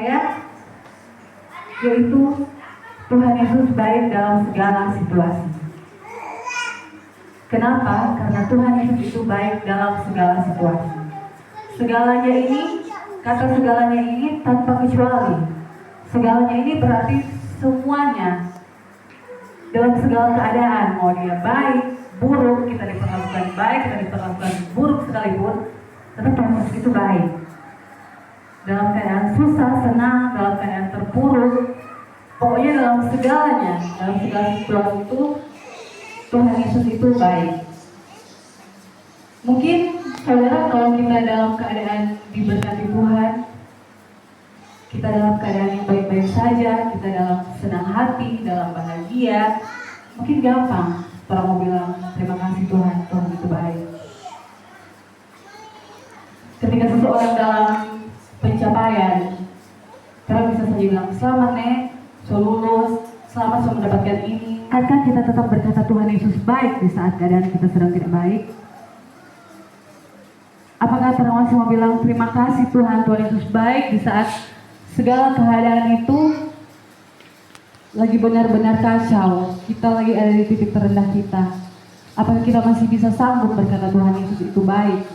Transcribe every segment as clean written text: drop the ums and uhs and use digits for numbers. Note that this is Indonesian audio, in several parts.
saya, yaitu Tuhan Yesus baik dalam segala situasi. Kenapa? Karena Tuhan Yesus itu baik dalam segala situasi. Segalanya ini, kata segalanya ini tanpa kecuali. Segalanya ini berarti semuanya dalam segala keadaan, mau dia baik, buruk, kita diperlakukan baik, kita diperlakukan buruk sekalipun, tetap Tuhan Yesus itu baik. Dalam keadaan susah, senang, dalam keadaan terpuruk, pokoknya dalam segalanya, dalam segala situasi itu Tuhan Yesus itu baik. Mungkin saudara, kalau kita dalam keadaan diberkati Tuhan, kita dalam keadaan yang baik-baik saja, kita dalam senang hati, dalam bahagia, mungkin gampang orang mau bilang terima kasih Tuhan, Tuhan itu baik. Ketika seseorang dalam pencapaian, kita bisa saja bilang selamat nek, so lulus, selamat so mendapatkan ini. Akankah kita tetap berkata Tuhan Yesus baik di saat keadaan kita sedang tidak baik? Apakah orang masih mau bilang terima kasih Tuhan, Tuhan Yesus baik di saat segala keadaan itu lagi benar-benar kacau, kita lagi ada di titik terendah kita? Apakah kita masih bisa sanggup berkata Tuhan Yesus itu baik?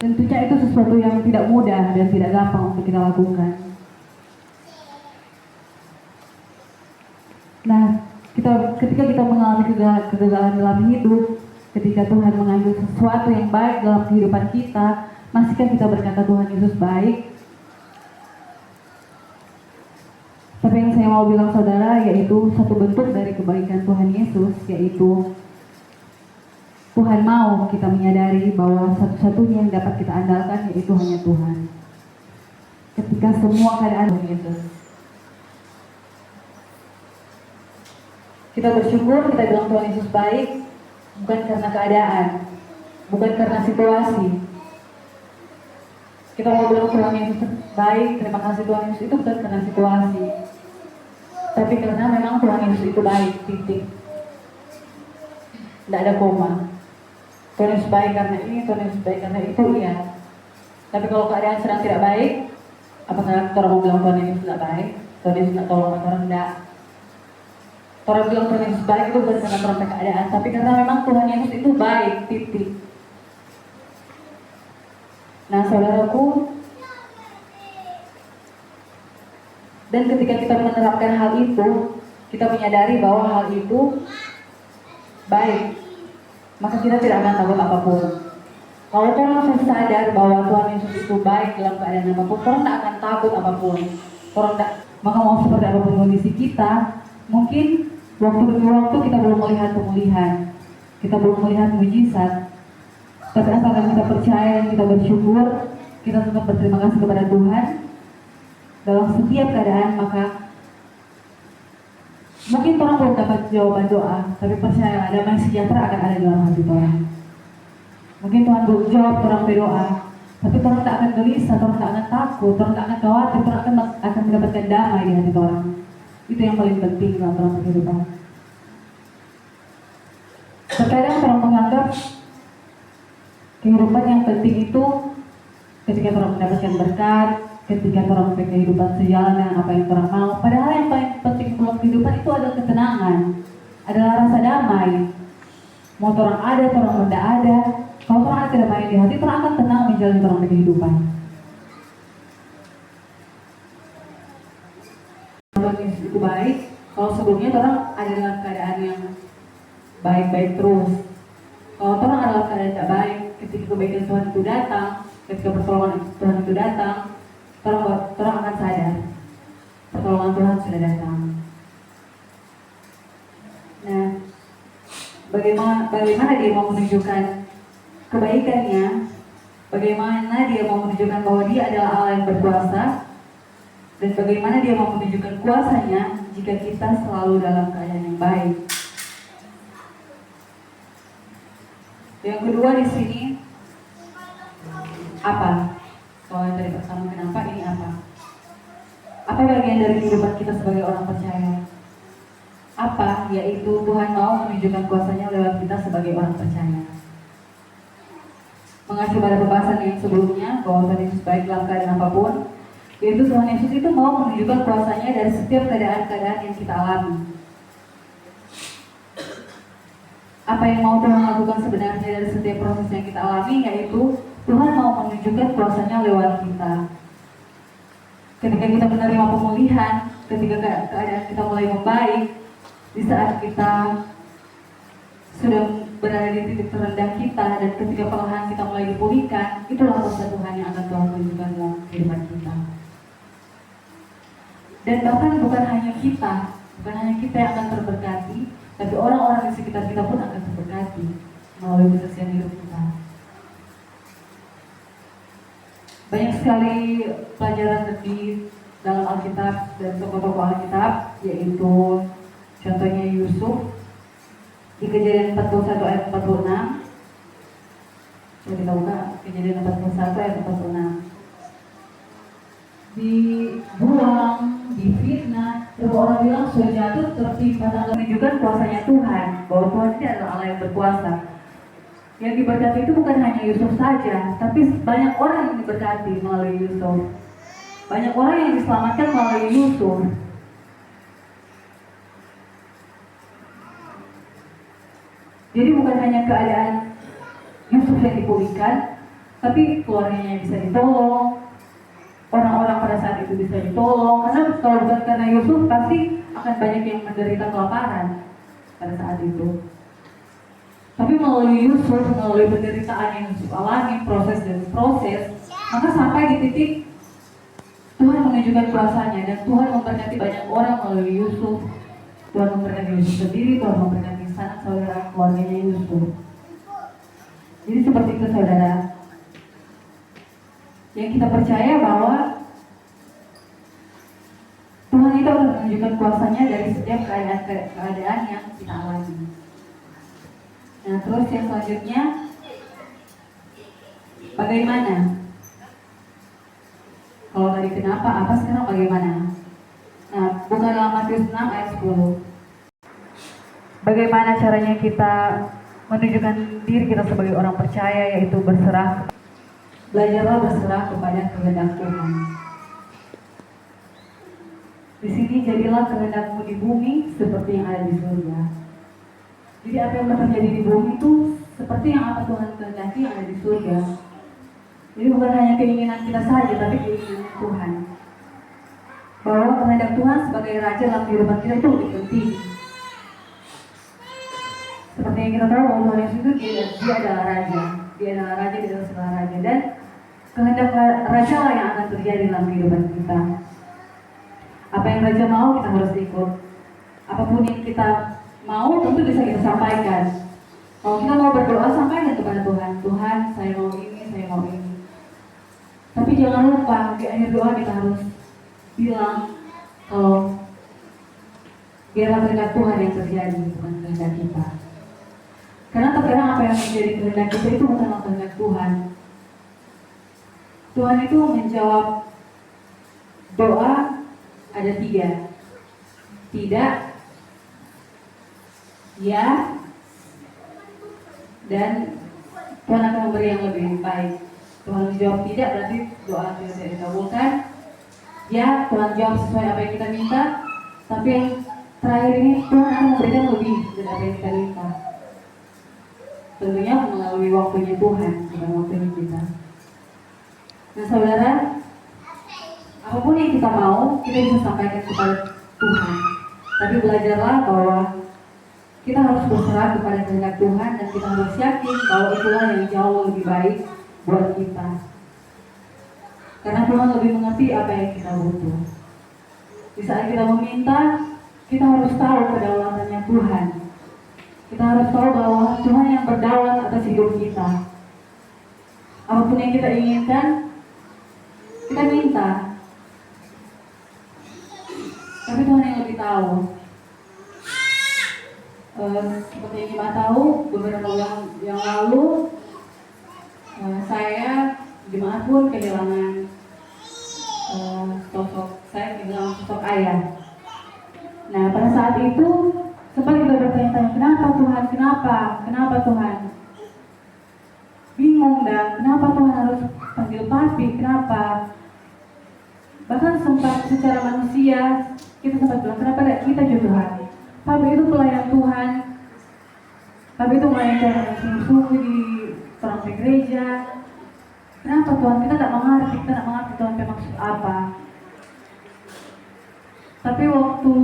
Tentunya itu sesuatu yang tidak mudah dan tidak gampang untuk kita lakukan. Nah, ketika kita mengalami kegagalan dalam hidup, ketika Tuhan mengambil sesuatu yang baik dalam kehidupan kita, masihkah kita berkata Tuhan Yesus baik? Tapi yang saya mau bilang saudara, yaitu satu bentuk dari kebaikan Tuhan Yesus, yaitu Tuhan mau kita menyadari bahwa satu-satunya yang dapat kita andalkan yaitu hanya Tuhan. Ketika semua keadaan Tuhan Yesus, kita bersyukur, kita bilang Tuhan Yesus baik, bukan karena keadaan, bukan karena situasi. Kita mau bilang Tuhan Yesus baik, terima kasih Tuhan Yesus, itu bukan karena situasi, tapi karena memang Tuhan Yesus itu baik, titik. Tidak ada koma. Tuhan Yesus baik karena ini, Tuhan Yesus baik karena itu, iya. Tapi kalau keadaan sedang tidak baik, apakah orang mau bilang Tuhan Yesus tidak baik? Tuhan Yesus tidak tolong orang, tidak. Orang bilang Tuhan Yesus baik itu bukan karena perangkat keadaan, tapi karena memang Tuhan Yesus itu baik, titik. Nah saudaraku, dan ketika kita menerapkan hal itu, kita menyadari bahwa hal itu baik, maka kita tidak akan takut apapun. Kalau orang sadar bahwa Tuhan Yesus itu baik dalam keadaan apapun, orang tidak akan takut apapun. Maka mau seperti apapun kondisi kita, mungkin waktu demi waktu kita belum melihat pemulihan, kita belum melihat mujizat, tapi asalkan kita percaya dan kita bersyukur, kita tetap berterima kasih kepada Tuhan dalam setiap keadaan, maka mungkin orang belum dapat jawaban doa, tapi percaya damai sejahtera akan ada dalam hati orang. Mungkin Tuhan belum jawab orang berdoa, tapi orang tak akan gelisah, orang tak akan takut, orang tak akan khawatir, orang akan mendapatkan damai di hati orang. Itu yang paling penting dalam kehidupan. Terkadang orang menganggap kehidupan yang penting itu ketika orang mendapatkan berkat, ketika orang mempunyai kehidupan sejalan dengan apa yang orang mau. Padahal yang paling penting dalam kehidupan itu adalah ketenangan, adalah rasa damai. Mau orang ada, orang tidak ada, kalau orang ada kedamaian di hati, orang akan tenang menjalani orang kehidupan. Tuhan Yesus itu baik, kalau sebelumnya orang ada dalam keadaan yang baik-baik terus. Kalau orang ada dalam keadaan tidak baik, ketika kebaikan Tuhan itu datang, ketika pertolongan Tuhan itu datang, orang akan sadar pertolongan Tuhan sudah datang. Nah, bagaimana dia mau menunjukkan kebaikannya, bagaimana dia mau menunjukkan bahwa dia adalah Allah yang berkuasa, dan bagaimana dia mau menunjukkan kuasanya jika kita selalu dalam keadaan yang baik. Yang kedua di sini apa? Kalau yang dari pertama kenapa, ini apa? Apa bagian dari kehidupan kita sebagai orang percaya? Apa? Yaitu Tuhan mau menunjukkan kuasanya lewat kita sebagai orang percaya. mengacu pada pembahasan yang sebelumnya bahwa Tuhan Yesus baik dalam keadaan apapun, yaitu Tuhan Yesus itu mau menunjukkan kuasanya dari setiap keadaan-keadaan yang kita alami. Apa yang mau Tuhan lakukan sebenarnya dari setiap proses yang kita alami, yaitu Tuhan mau menunjukkan kuasanya lewat kita. Ketika kita menerima pemulihan, ketika keadaan kita mulai membaik, di saat kita sudah berada di titik terendah kita, dan ketika perlahan kita mulai dipulihkan, itulah kuasa Tuhan yang akan Tuhan tunjukkan dalam kehidupan kita. Dan bahkan bukan hanya kita yang akan terberkati, tapi orang-orang di sekitar kita pun akan terberkati melalui kesaksian hidup kita. Banyak sekali pelajaran di dalam Alkitab dan tokoh-tokoh Alkitab, yaitu contohnya Yusuf di Kejadian 41 ayat 46. Coba kita buka Kejadian 41 ayat 46. Dibuang, difitnah, terus orang bilang sudah jatuh, tertimpa, menunjukkan kuasanya Tuhan, bahwa Tuhan ini adalah Allah yang berkuasa. Yang diberkati itu bukan hanya Yusuf saja, tapi banyak orang yang diberkati melalui Yusuf. Banyak orang yang diselamatkan melalui Yusuf. Jadi bukan hanya keadaan Yusuf yang dipulihkan, tapi keluarganya bisa ditolong, orang-orang pada saat itu bisa ditolong. Karena kalau bukan karena Yusuf, pasti akan banyak yang menderita kelaparan pada saat itu. Tapi melalui Yusuf, melalui penderitaan yang Yusuf alami, proses demi proses, maka sampai di titik Tuhan menunjukkan kuasanya, dan Tuhan memberkati banyak orang melalui Yusuf. Tuhan memberkati Yusuf sendiri, Tuhan memberkati sanak saudara keluarganya Yusuf. Jadi seperti itu saudara, yang kita percaya bahwa Tuhan itu akan menunjukkan kuasanya dari setiap keadaan yang kita alami. Nah, terus yang selanjutnya, bagaimana? Kalau tadi kenapa, apa sekarang bagaimana? Nah, buka dalam Matius 6 ayat 10. Bagaimana caranya kita menunjukkan diri kita sebagai orang percaya, yaitu berserah. Belajarlah berserah kepada kehendak Tuhan. Di sini jadilah kehendakmu di bumi seperti yang ada di surga. Jadi apa yang terjadi di bumi itu seperti yang apa Tuhan kehendaki yang ada di surga. Jadi bukan hanya keinginan kita saja, tapi keinginan Tuhan. Bahwa kehendak Tuhan sebagai Raja dalam kehidupan kita itu lebih penting. Seperti yang kita tahu bahwa Tuhan Yesus itu dia adalah Raja. Dia adalah Raja di dalam segala Raja. Dan kehendak Raja lah yang akan terjadi dalam kehidupan kita. Apa yang Raja mau kita harus ikut. Apapun yang kita mau tentu bisa kita sampaikan. Kalau kita mau berdoa, sampaikan kepada Tuhan. Tuhan, saya mau ini, saya mau ini. Tapi jangan lupa di akhir doa kita harus bilang kalau biarlah kehendak Tuhan yang terjadi, bukan kehendak kita. Karena terkadang apa yang menjadi kehendak kita itu bukanlah kehendak Tuhan. Tuhan itu menjawab doa ada 3. Tidak, ya, dan Tuhan akan memberi yang lebih baik. Tuhan menjawab tidak berarti doa tidak dikabulkan. Ya, Tuhan jawab sesuai apa yang kita minta. Tapi yang terakhir ini Tuhan akan memberikan lebih dari apa yang kita minta. Tentunya melalui waktunya Tuhan, bukan waktunya kita. Nah saudara, apapun yang kita mau, kita bisa sampaikan kepada Tuhan. Tapi belajarlah bahwa kita harus berserah kepada kehendak Tuhan, dan kita harus yakin bahwa itulah yang jauh lebih baik buat kita. Karena Tuhan lebih mengerti apa yang kita butuh. Di saat kita meminta, kita harus tahu kedaulatannya Tuhan. Kita harus tahu bahwa Tuhan yang berdaulat atas hidup kita. Apapun yang kita inginkan, kita minta. Tapi Tuhan yang lebih tahu. Seperti yang kita tahu, beberapa bulan yang lalu saya jemaat pun kehilangan sosok ayah. Nah pada saat itu sempat kita bertanya-tanya, kenapa Tuhan, kenapa Tuhan? Bingung dah juga, kenapa Tuhan harus panggil papi, kenapa? Bahkan sempat secara manusia, kita sempat bilang, kenapa tidak kita juga Tuhan? Papi itu pelayan Tuhan, papi itu melayani Tuhan yang sungguh-sungguh di orang gereja. Kenapa Tuhan? Kita tidak mengerti Tuhan maksud apa. Tapi waktu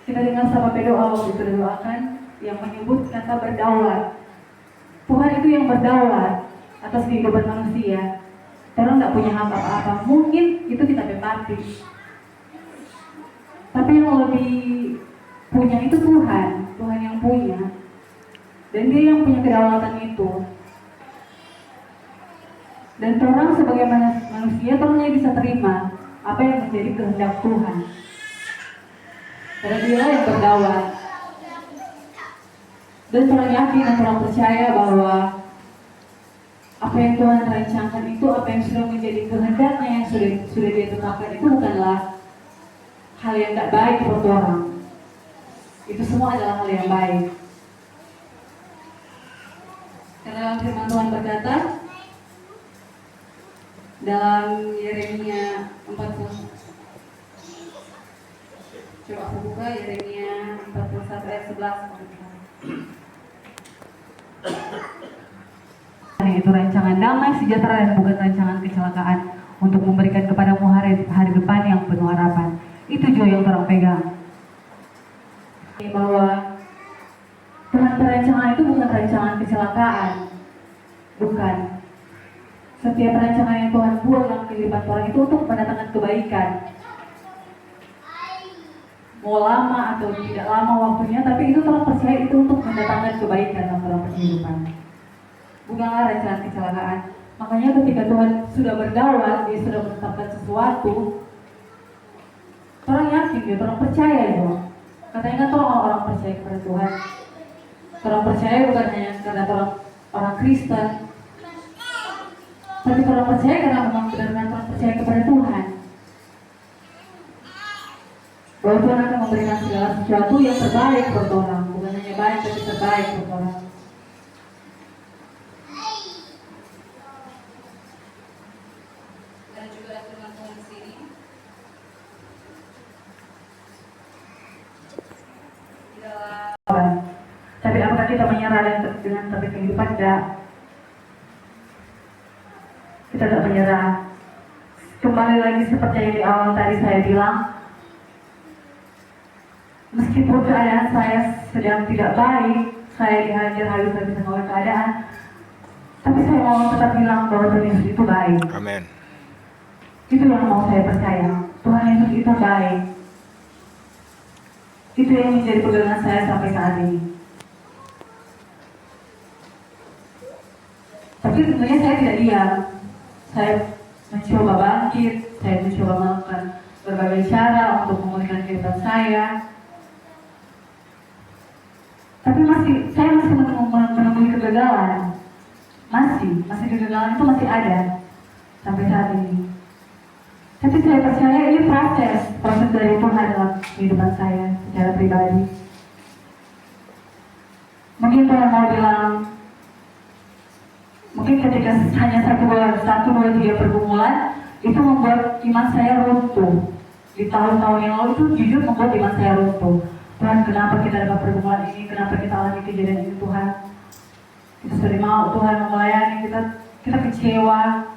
kita dengar sama doa, waktu itu doakan, yang menyebut kata berdaulat. Tuhan itu yang berdaulat atas kehidupan manusia. Orang nggak punya hak apa-apa. Mungkin itu kita bebati. Tapi yang lebih punya itu Tuhan. Tuhan yang punya. Dan Dia yang punya kedaulatan itu. Dan orang sebagai manusia, orangnya bisa terima apa yang menjadi kehendak Tuhan. Karena Dia yang berdaulat. Dan orang yakin dan orang percaya bahwa apa yang Tuhan rancangkan itu, apa yang sudah menjadi kehendaknya yang sudah Dia tetapkan itu bukanlah hal yang tidak baik buat orang. Itu semua adalah hal yang baik. Karena dalam firman Tuhan berkata dalam Yeremia 40. Coba aku buka Yeremia 41 ayat 11. Itu rancangan damai sejahtera dan bukan rancangan kecelakaan untuk memberikan kepadamu hari depan yang penuh harapan. Itu juga yang orang pegang. Bahwa Tuhan perancangan itu bukan rancangan kecelakaan. Bukan. Setiap rancangan yang Tuhan buat dalam kehidupan orang itu untuk mendatangkan kebaikan. Mau lama atau tidak lama waktunya, tapi itu orang percaya itu untuk mendatangkan kebaikan dalam kehidupan. Bukanlah rancangan kecelakaan. Makanya ketika Tuhan sudah berdaulat, Dia sudah menetapkan sesuatu, orang yakin, dia orang percaya itu. Katanya kan orang percaya kepada Tuhan. Orang percaya bukan hanya karena orang Kristen, tapi orang percaya karena memang benar-benar orang percaya kepada Tuhan. Bahwa Tuhan akan memberikan segala sesuatu yang terbaik buat orang, bukan hanya baik tapi terbaik buat orang. Dan juga firman Tuhan di sini. Tapi apakah kita menyerah dengan tapi kehidupan? Tidak. Kita tidak menyerah. Kembali lagi seperti yang di awal tadi saya bilang, meskipun keadaan saya sedang tidak baik, saya dihajar habis-habisan oleh keadaan, tapi saya mau tetap bilang bahwa Tuhan Yesus itu baik. Amin. Itu yang mau saya percaya. Tuhan Yesus itu baik. Itu yang menjadi pegangan saya sampai saat ini. Tapi tentunya saya tidak diam. Saya mencoba bangkit, saya mencoba melakukan berbagai cara untuk memulihkan kehidupan saya. Tapi saya masih menemui kegagalan. Masih kegagalan itu masih ada sampai saat ini. Tapi saya percaya ini proses dari Tuhan dalam kehidupan saya secara pribadi. Mungkin Tuhan mau bilang, mungkin ketika hanya 1, 2, 3 pergumulan itu membuat iman saya runtuh. Di tahun-tahun yang lalu itu jujur membuat iman saya runtuh. Tuhan, kenapa kita dapat pergumulan ini? Kenapa kita alami kejadian ini, Tuhan? Kita sering mau Tuhan melayani, kita kecewa.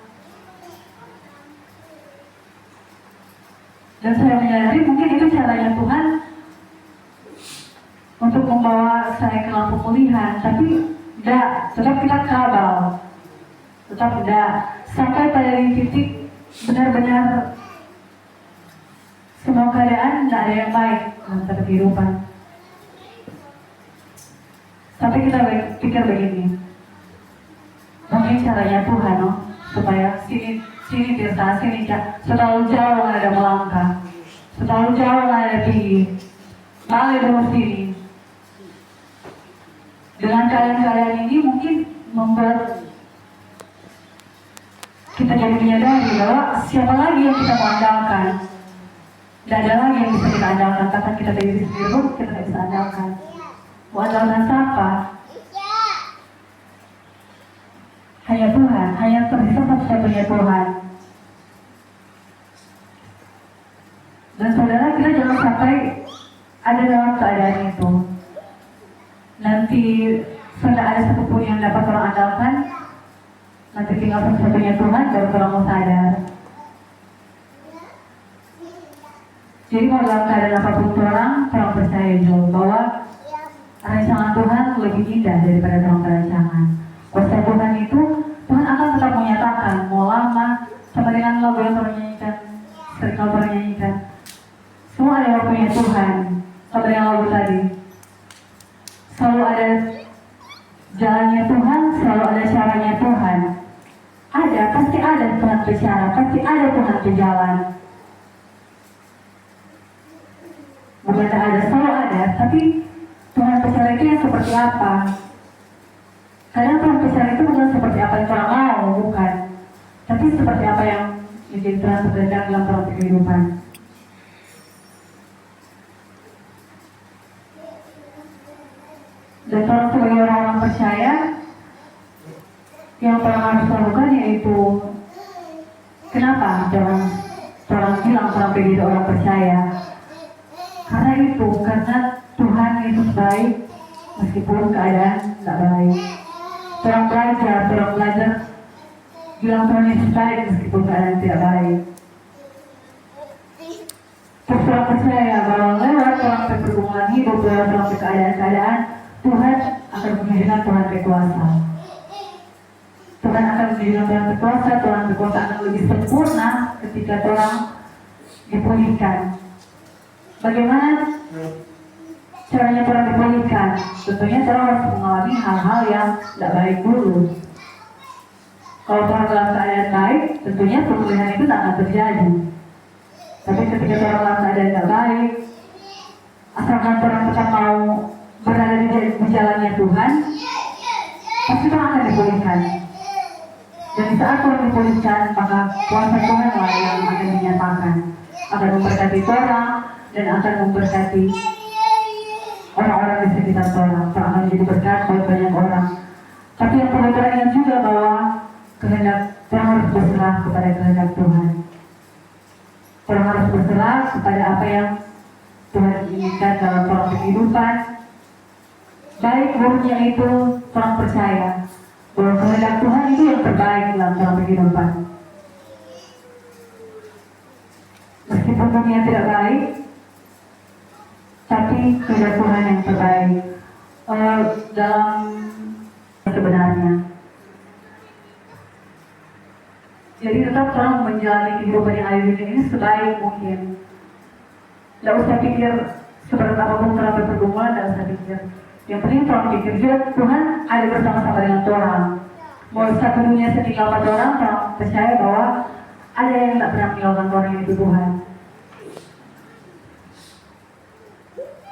Dan saya menyadari mungkin itu caranya Tuhan untuk membawa saya ke dalam pemulihan. Tapi tidak, tetap kita kabal. Tetap tidak. Sampai pada titik benar-benar semua keadaan tidak ada yang baik dalam kehidupan. Sampai kita pikir begini, mungkin caranya Tuhan, supaya sini Tirta, sini selalu jauh ada melangkah, selalu jauh ada tinggi, balik dulu sini. Dengan keadaan ini mungkin membuat kita jadi menyadari bahwa siapa lagi yang kita mau andalkan. Tidak ada lagi yang bisa kita andalkan, kata kita diri sendiri pun kita tidak bisa andalkan. Mau andalkan siapa? hanya Tuhan, hanya tersisa satu-satunya Tuhan. Dan saudara, kita jangan sampai ada dalam keadaan itu. Nanti sudah ada satupun yang dapat orang andalkan, nanti tinggal satu-satunya Tuhan, baru orang mau sadar. Jadi mau dalam keadaan apapun orang percaya juga bahwa rancangan Tuhan lebih indah daripada dalam perancangan. Kuasa Tuhan itu, Tuhan akan tetap menyatakan, mau lama, sama dengan lagu yang pernah nyanyikan, sering kau pernah nyanyikan. Semua ada waktunya Tuhan, sama dengan lagu tadi. Selalu ada jalannya Tuhan, selalu ada caranya Tuhan. Ada, pasti ada Tuhan bicara, pasti ada Tuhan berjalan. Bukan ada, selalu ada, tapi Tuhan bicara itu yang seperti apa? Karena Tuhan bicara itu bukan seperti apa yang orang mau, bukan. Tapi seperti apa yang menjadi Tuhan terdekat dalam proses kehidupan. Dan orang sebagai orang-orang percaya, yang orang harus lakukan yaitu kenapa orang bilang orang menjadi orang percaya? Karena itu, karena Tuhan itu baik meskipun keadaan tidak baik. Orang belajar bilang Tuhan Yesus baik meskipun keadaan tidak baik. Terus orang percaya bahwa lewat orang pergumulan hidup, lewat orang keadaan-keadaan, Tuhan akan menjadikan Tuhan berkuasa. Tuhan akan menjadikan Tuhan berkuasa, Tuhan berkuasa akan lebih sempurna ketika Tuhan dipulihkan. Bagaimana caranya Tuhan dipulihkan? Tentunya Tuhan harus mengalami hal-hal yang tidak baik dulu. Kalau Tuhan dalam keadaan baik, tentunya pemulihan itu tak akan terjadi. Tapi ketika Tuhan dalam keadaan tidak baik, asalkan Tuhan tetap mau berada di jalannya Tuhan, pasti Tuhan akan dipulihkan. Dan di saat Tuhan dipulihkan, maka kuasa Tuhan lah yang akan dinyatakan, akan memberkati orang dan akan memberkati orang-orang di sekitar orang. Tuhan akan menjadi berkat buat banyak orang. Tapi yang perlu kita ingat juga bahwa kehendak Tuhan harus berserah kepada kehendak Tuhan. Tuhan harus berserah kepada apa yang Tuhan inginkan dalam proses kehidupan. Baik buruknya itu orang percaya bahwa kehendak Tuhan itu yang terbaik dalam proses kehidupan. Meskipun dunia tidak baik, tapi kehendak Tuhan yang terbaik dalam sebenarnya. Jadi tetap orang menjalani kehidupan yang ayu ini sebaik mungkin. Tidak usah pikir seperti apapun orang berpergumulan, tidak usah pikir. Yang penting orang pikir juga Tuhan ada bersama-sama dengan orang. Mau satu dunia setinggal 4 orang percaya bahwa ada yang tidak pernah meninggalkan orang yang itu Tuhan.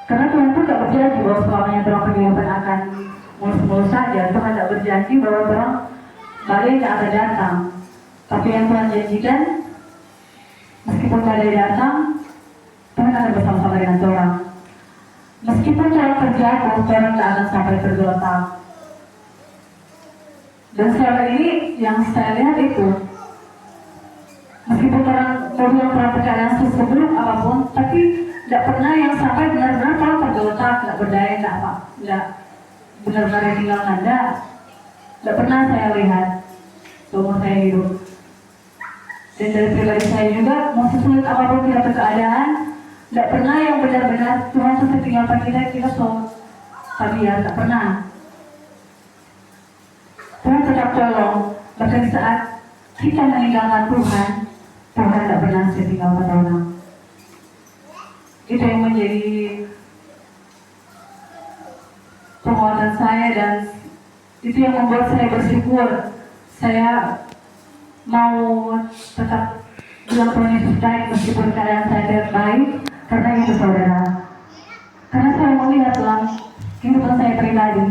Karena Tuhan pun tidak berjanji bahwa selamanya orang kehidupan akan mulus-mulus saja. Tuhan tidak berjanji bahwa orang badai tidak akan datang. Tapi yang Tuhan janjikan, meskipun badai datang, Tuhan akan bersama-sama dengan orang. Meskipun cara terjatuh, Tuhan tidak akan sampai tergeletak. Dan selama ini yang saya lihat itu, meskipun orang berulang keadaan seburuk apapun, tapi tidak pernah yang sampai benar-benar kalau tergeletak, tidak berdaya, tidak benar-benar tinggal nanda. Tidak pernah saya lihat seumur saya hidup. Dan dari pribadi saya juga, mau sesulit apapun kita berkeadaan, tidak pernah yang benar-benar Tuhan setinggalkan kita sabiar, tidak pernah. Tuhan tetap tolong, bahkan di saat kita meninggalkan Tuhan, Tuhan tidak pernah setinggalkan orang. Itu yang menjadi penguatan saya dan itu yang membuat saya bersyukur. Saya mau tetap bilang Tuhan Yesus baik meskipun keadaan saya tidak baik, karena itu saudara. Karena saya melihat dalam kehidupan saya pribadi,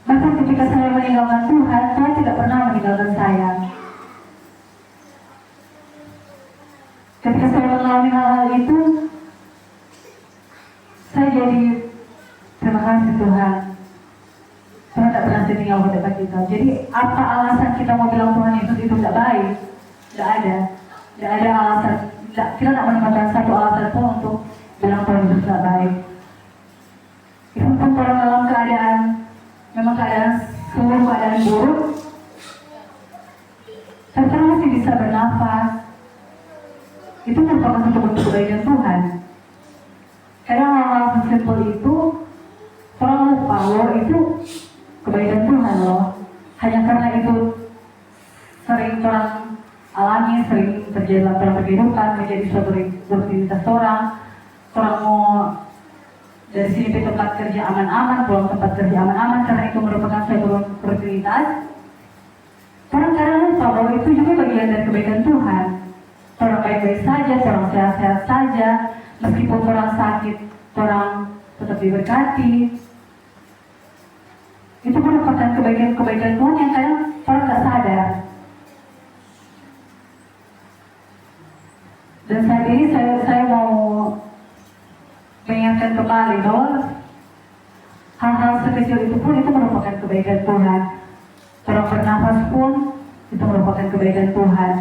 bahkan ketika saya meninggalkan Tuhan, Tuhan tidak pernah meninggalkan saya. Ketika saya mengalami hal-hal itu, saya jadi terima kasih Tuhan. Tuhan tidak pernah masih tinggal di dekat kita. Jadi apa alasan kita mau bilang Tuhan Yesus itu tidak baik? Tidak ada. Tidak ada alasan. Kita tidak menemukan satu alasan pun untuk bilang Tuhan Yesus tidak baik. Itu pun orang dalam keadaan, memang keadaan seluruh keadaan buruk, tapi kita masih bisa bernafas. Itu merupakan satu bentuk kebaikan Tuhan. Kadang hal-hal sesimpel itu orang lupa loh, itu kebaikan Tuhan loh. Hanya karena itu sering orang alami, sering terjadi dalam kehidupan, menjadi suatu rutinitas orang mau dari sini ke tempat kerja aman-aman, pulang tempat kerja aman-aman, karena itu merupakan suatu rutinitas. Orang kadang lupa bahwa itu juga bagian dari kebaikan Tuhan. Orang baik-baik saja, orang sehat-sehat saja, meskipun orang sakit, orang tetap diberkati. Itu merupakan kebaikan Tuhan yang kadang orang tak sadar. Dan saat ini saya mau mengingatkan kembali bahwa hal-hal sekecil itu pun itu merupakan kebaikan Tuhan. Orang bernafas pun itu merupakan kebaikan Tuhan.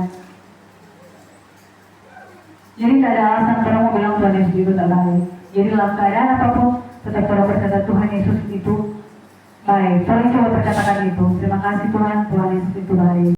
Jadi tidak ada alasan orang mau bilang Tuhan Yesus itu tak baik. Jadi dalam keadaan apapun tetap orang berkata Tuhan Yesus itu baik. Tolong coba perkatakan itu. Terima kasih Tuhan, Tuhan Yesus itu baik.